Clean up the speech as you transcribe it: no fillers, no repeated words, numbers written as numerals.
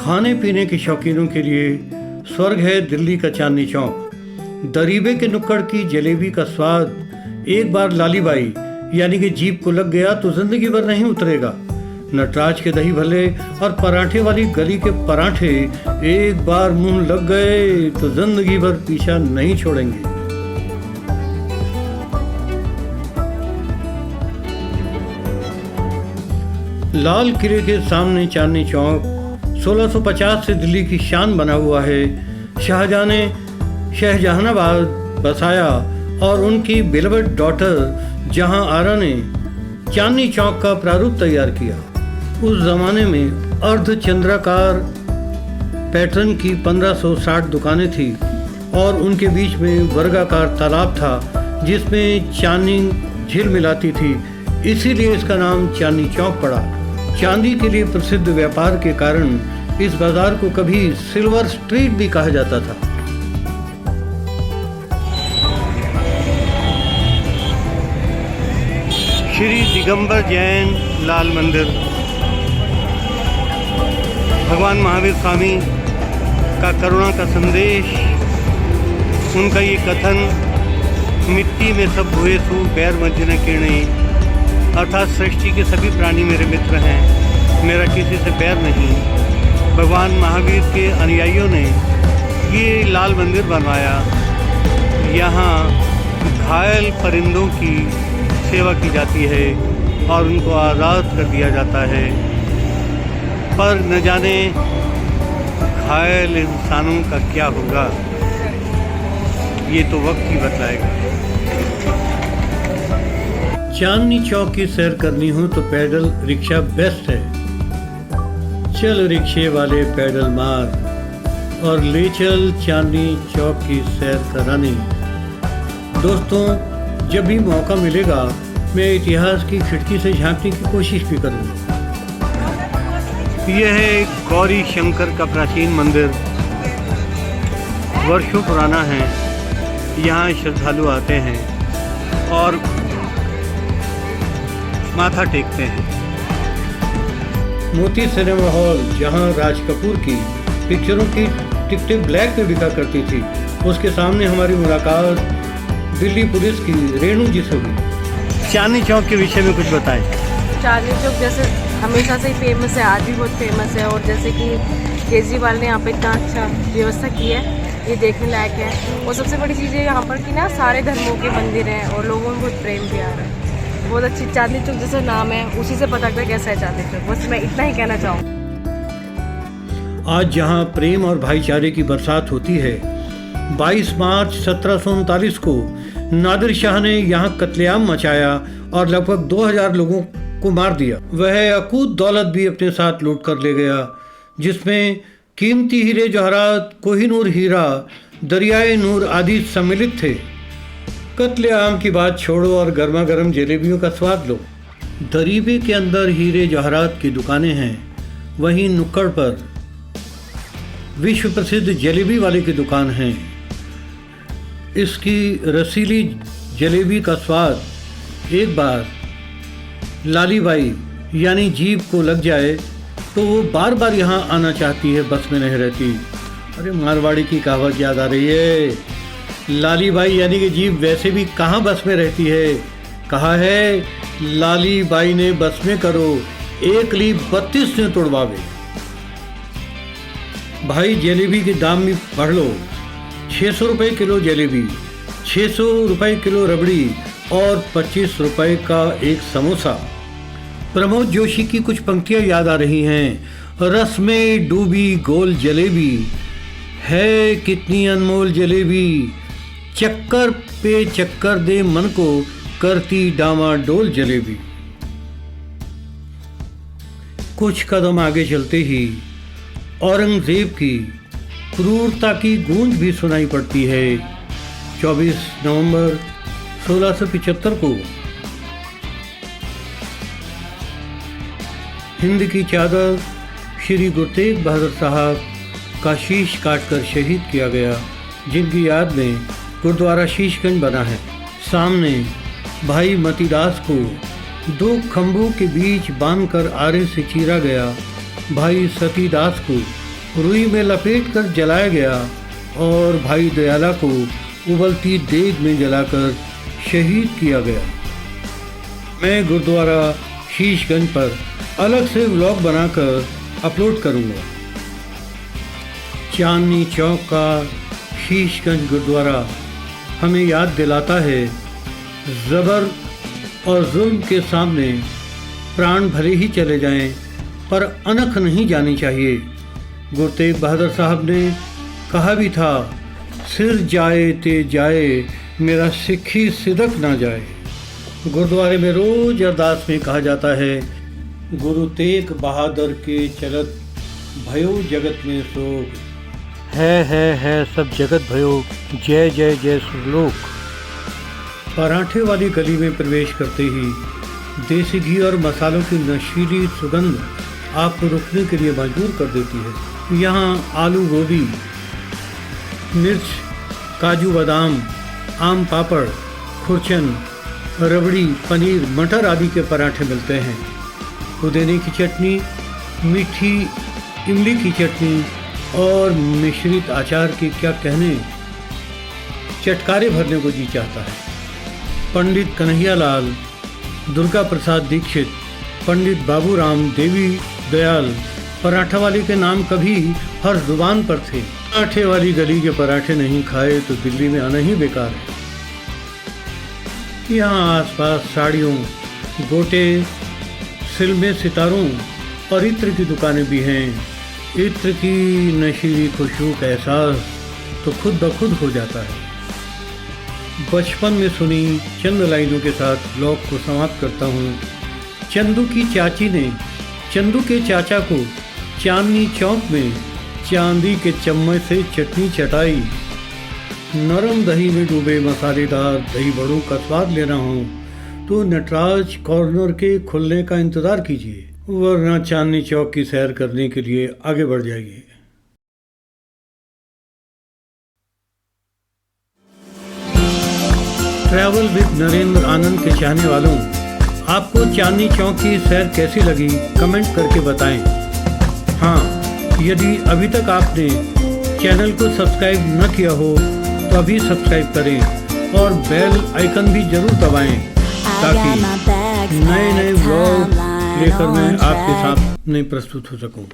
खाने पीने के शौकीनों के लिए स्वर्ग है दिल्ली का चांदनी चौक। दरीबे के नुक्कड़ की जलेबी का स्वाद एक बार लाली बाई यानी कि जीभ को लग गया तो जिंदगी भर नहीं उतरेगा। नटराज के दही भल्ले और पराठे वाली गली के पराठे एक बार मुंह लग गए तो जिंदगी भर पीछा नहीं छोड़ेंगे। लाल किले के सामने चांदनी चौक 1650 से दिल्ली की शान बना हुआ है। शाहजहां ने शाहजहानाबाद बसाया और उनकी बिलवड डॉटर जहां आरा ने चांदनी चौक का प्रारूप तैयार किया। उस जमाने में अर्धचंद्राकार पैटर्न की 1560 दुकानें थी और उनके बीच में वर्गाकार तालाब था जिसमें चांदनी झील मिलाती थी, इसीलिए इसका नाम चांदनी चौक पड़ा। चांदी के लिए प्रसिद्ध व्यापार के कारण इस बाजार को कभी सिल्वर स्ट्रीट भी कहा जाता था। श्री दिगंबर जैन लाल मंदिर। भगवान महावीर स्वामी का करुणा का संदेश, उनका ये कथन, मिट्टी में सब हुए सू पैर मज्जन किरणे, अर्थात सृष्टि के सभी प्राणी मेरे मित्र हैं, मेरा किसी से बैर नहीं। भगवान महावीर के अनुयायियों ने ये लाल मंदिर बनवाया। यहाँ घायल परिंदों की सेवा की जाती है और उनको आज़ाद कर दिया जाता है, पर न जाने घायल इंसानों का क्या होगा, ये तो वक्त ही बतलाएगा। चांदनी चौक की सैर करनी हो तो पैदल रिक्शा बेस्ट है। चल रिक्शे वाले पैदल मार और ले चल चांदनी चौक की सैर कराने। दोस्तों, जब भी मौका मिलेगा मैं इतिहास की खिड़की से झांकने की कोशिश भी करूँगा। यह है गौरी शंकर का प्राचीन मंदिर, वर्षों पुराना है। यहाँ श्रद्धालु आते हैं और माथा टेकते हैं। मोती सिनेमा हॉल, जहां राज कपूर की पिक्चरों की टिकटें ब्लैक में बिका करती थी, उसके सामने हमारी मुलाकात दिल्ली पुलिस की रेणु जी से हुई। चांदनी चौक के विषय में कुछ बताएं। चांदनी चौक जैसे हमेशा से ही फेमस है, आज भी बहुत फेमस है, और जैसे कि केजरीवाल ने यहाँ पे इतना अच्छा व्यवस्था की है, ये देखने लायक है। और सबसे बड़ी चीज़ है यहाँ पर कि ना सारे धर्मों के मंदिर हैं और लोगों में बहुत प्रेम प्यार है। बहुत अच्छी चांदनी चौक जैसा नाम है, उसी से पता चलता कैसा है चांदनी चौक। बस मैं इतना ही कहना चाहूँ। आज जहाँ प्रेम और भाईचारे की बरसात होती है, 22 मार्च 1739 को नादिर शाह ने यहाँ कत्लेआम मचाया और लगभग 2000 लोगों को मार दिया। वह अकूत दौलत भी अपने साथ लूट कर ले गया, जिसमें कीमती हीरे जवाहरात, कोहिनूर हीरा, दरियाए नूर आदि सम्मिलित थे। कत्लेआम की बात छोड़ो और गर्मा गर्म जलेबियों का स्वाद लो। दरीबे के अंदर हीरे जवाहरात की दुकानें हैं, वहीं नुक्कड़ पर विश्व प्रसिद्ध जलेबी वाले की दुकान है। इसकी रसीली जलेबी का स्वाद एक बार लाली बाई यानी जीभ को लग जाए तो वो बार बार यहाँ आना चाहती है, बस में नहीं रहती। अरे मारवाड़ी की कहावत याद आ रही है। लाली बाई यानी कि जीभ वैसे भी कहाँ बस में रहती है। कहा है लाली बाई ने बस में करो, एक ली 32 ने तोड़वावे। भाई जलेबी के दाम भी पढ़ लो। 600 रुपये किलो जलेबी, 600 रुपये किलो रबड़ी और 25 रुपये का एक समोसा। प्रमोद जोशी की कुछ पंक्तियाँ याद आ रही हैं। रस में डूबी गोल जलेबी है कितनी अनमोल जलेबी, चक्कर पे चक्कर दे मन को करती डामाडोल जलेबी। कुछ कदम आगे चलते ही औरंगजेब की क्रूरता की गूंज भी सुनाई पड़ती है। 24 नवंबर 1675 को हिंद की चादर श्री गुरु तेग बहादुर साहब का शीश काटकर शहीद किया गया, जिनकी याद में गुरुद्वारा शीशगंज बना है। सामने भाई मतीदास को 2 खंभों के बीच बांधकर आरे से चीरा गया। भाई सतीदास को रुई में लपेट कर जलाया गया और भाई दयाला को उबलती देग में जलाकर शहीद किया गया। मैं गुरुद्वारा शीशगंज पर अलग से व्लॉग बनाकर अपलोड करूंगा। चांदनी चौक का शीशगंज गुरुद्वारा हमें याद दिलाता है, ज़बर और जुल्म के सामने प्राण भले ही चले जाएं, पर अनख नहीं जानी चाहिए। गुरु तेग बहादुर साहब ने कहा भी था, सिर जाए ते जाए, मेरा सिक्खी सिदक ना जाए। गुरुद्वारे में रोज अरदास में कहा जाता है, गुरु तेग बहादुर के चलत भयो जगत में सोग, है सब जगत भयो, जय जय जय सुरलोक। पराठे वाली गली में प्रवेश करते ही देसी घी और मसालों की नशीली सुगंध आपको रुकने के लिए मजबूर कर देती है। यहाँ आलू गोभी, मिर्च, काजू बादाम, आम पापड़, खुरचन, रबड़ी, पनीर, मटर आदि के पराठे मिलते हैं। पुदीने की चटनी, मीठी इमली की चटनी और मिश्रित अचार के क्या कहने, चटकारे भरने को जी चाहता है। पंडित कन्हैयालाल, दुर्गा प्रसाद दीक्षित, पंडित बाबूराम, देवी दयाल, पराठा वाले के नाम कभी हर जुबान पर थे। पराठे वाली गली के पराठे नहीं खाए तो दिल्ली में आना ही बेकार है। यहाँ आसपास साड़ियों, गोटे, सिलमे सितारों और इत्र की दुकानें भी हैं। इत्र की नशीली खुशबू का एहसास तो खुद ब खुद हो जाता है। बचपन में सुनी चंद लाइनों के साथ ब्लॉग को समाप्त करता हूँ। चंदू की चाची ने चंदू के चाचा को चांदनी चौक में चांदी के चम्मच से चटनी चटाई। नरम दही में डूबे मसालेदार दही बड़ों का स्वाद लेना हो तो नटराज कॉर्नर के खुलने का इंतज़ार कीजिए, वरना चांदनी चौक की सैर करने के लिए आगे बढ़ जाइए। ट्रैवल विद नरेंद्र आनंद के चाहने वालों, आपको चांदनी चौक की सैर कैसी लगी कमेंट करके बताएं। हाँ, यदि अभी तक आपने चैनल को सब्सक्राइब न किया हो तो अभी सब्सक्राइब करें और बेल आइकन भी ज़रूर दबाएं ताकि नए व्लॉग लेकर मैं आपके सामने प्रस्तुत हो सकूं।